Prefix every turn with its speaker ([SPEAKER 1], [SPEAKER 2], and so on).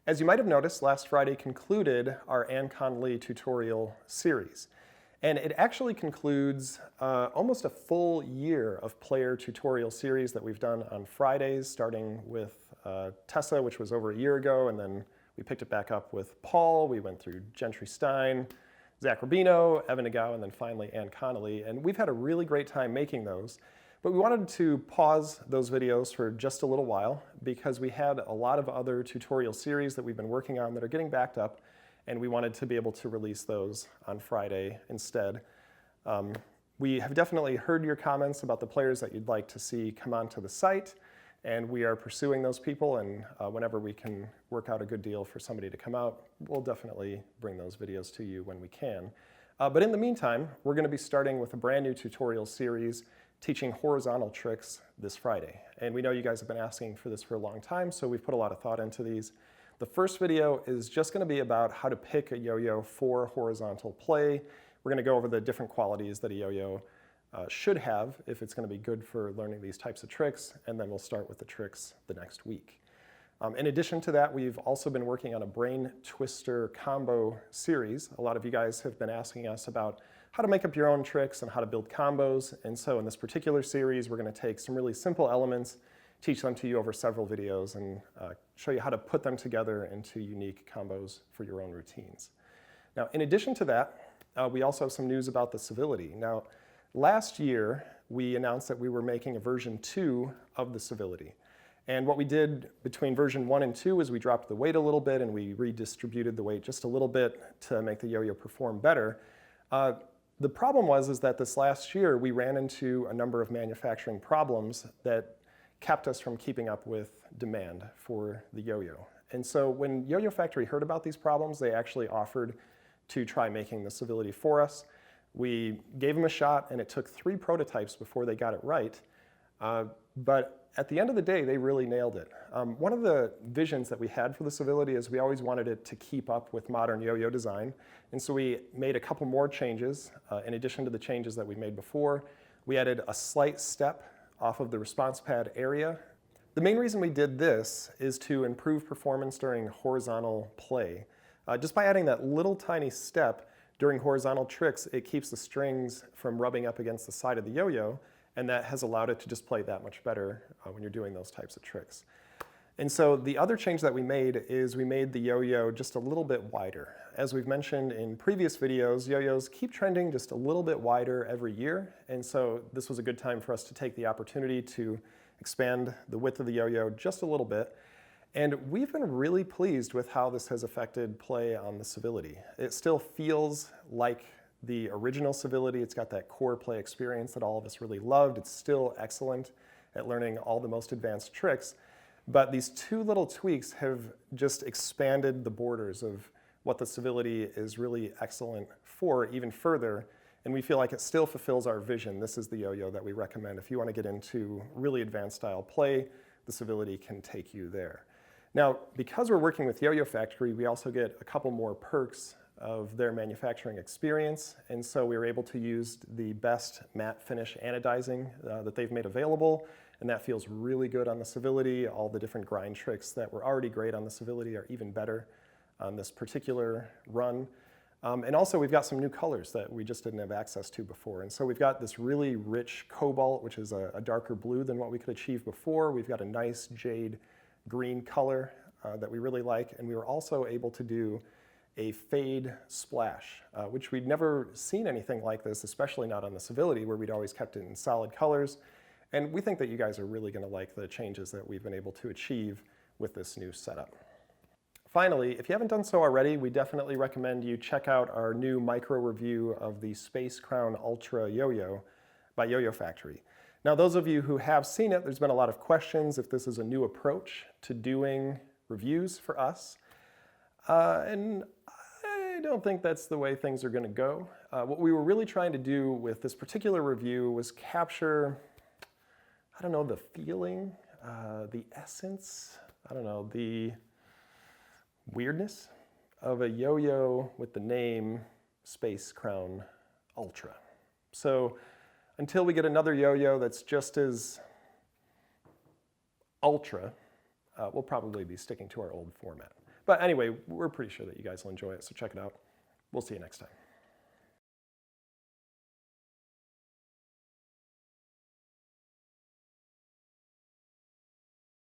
[SPEAKER 1] As you might have noticed, last Friday concluded our Anne Connolly tutorial series. And it actually concludes almost a full year of player tutorial series that we've done on Fridays, starting with Tessa, which was over a year ago, and then we picked it back up with Paul. We went through Gentry Stein, Zach Rubino, Evan Nagao, and then finally Anne Connolly. And we've had a really great time making those. But we wanted to pause those videos for just a little while because we had a lot of other tutorial series that we've been working on that are getting backed up, and we wanted to be able to release those on Friday instead. We have definitely heard your comments about the players that you'd like to see come onto the site, and we are pursuing those people, and whenever we can work out a good deal for somebody to come out, we'll definitely bring those videos to you when we can. But in the meantime, we're going to be starting with a brand new tutorial series teaching horizontal tricks this Friday. And we know you guys have been asking for this for a long time, so we've put a lot of thought into these. The first video is just going to be about how to pick a yo-yo for horizontal play. We're going to go over the different qualities that a yo-yo should have if it's going to be good for learning these types of tricks, and then we'll start with the tricks the next week. In addition to that, we've also been working on a brain twister combo series. A lot of you guys have been asking us about how to make up your own tricks and how to build combos. And so in this particular series, we're going to take some really simple elements, teach them to you over several videos, and show you how to put them together into unique combos for your own routines. Now, in addition to that, we also have some news about the civility. Now, last year, we announced that we were making a version 2 of the civility. And what we did between version 1 and 2 is we dropped the weight a little bit and we redistributed the weight just a little bit to make the yo-yo perform better. The problem was that this last year we ran into a number of manufacturing problems that kept us from keeping up with demand for the yo-yo. And so when Yo-Yo Factory heard about these problems, they actually offered to try making the civility for us. We gave them a shot, and it took 3 prototypes before they got it right. But at the end of the day, they really nailed it. One of the visions that we had for the civility is we always wanted it to keep up with modern yo-yo design. And so we made a couple more changes. In addition to the changes that we made before, we added a slight step off of the response pad area. The main reason we did this is to improve performance during horizontal play. Just by adding that little tiny step during horizontal tricks, it keeps the strings from rubbing up against the side of the yo-yo, and that has allowed it to just play that much better when you're doing those types of tricks. And so the other change that we made is we made the yo-yo just a little bit wider. As we've mentioned in previous videos, yo-yos keep trending just a little bit wider every year, and so this was a good time for us to take the opportunity to expand the width of the yo-yo just a little bit. And we've been really pleased with how this has affected play on the civility. It still feels like the original civility. It's got that core play experience that all of us really loved. It's still excellent at learning all the most advanced tricks. But these 2 little tweaks have just expanded the borders of what the civility is really excellent for even further. And we feel like it still fulfills our vision. This is the yo-yo that we recommend. If you want to get into really advanced style play, the civility can take you there. Now, because we're working with Yo-Yo Factory, we also get a couple more perks of their manufacturing experience, and so we were able to use the best matte finish anodizing that they've made available, and that feels really good on the civility. All the different grind tricks that were already great on the civility are even better on this particular run. And also we've got some new colors that we just didn't have access to before, and so we've got this really rich cobalt, which is a darker blue than what we could achieve before. We've got a nice jade green color that we really like, and we were also able to do a fade splash, which we'd never seen anything like this, especially not on the civility, where we'd always kept it in solid colors. And we think that you guys are really going to like the changes that we've been able to achieve with this new setup. Finally, if you haven't done so already, we definitely recommend you check out our new micro review of the Space Crown Ultra Yo-Yo by Yo-Yo Factory. Now, those of you who have seen it, there's been a lot of questions if this is a new approach to doing reviews for us. And I don't think that's the way things are going to go. What we were really trying to do with this particular review was capture, I don't know, the feeling, the essence, I don't know, the weirdness of a yo-yo with the name Space Crown Ultra. So until we get another yo-yo that's just as ultra, we'll probably be sticking to our old format. But anyway, we're pretty sure that you guys will enjoy it, so check it out. We'll see you next time.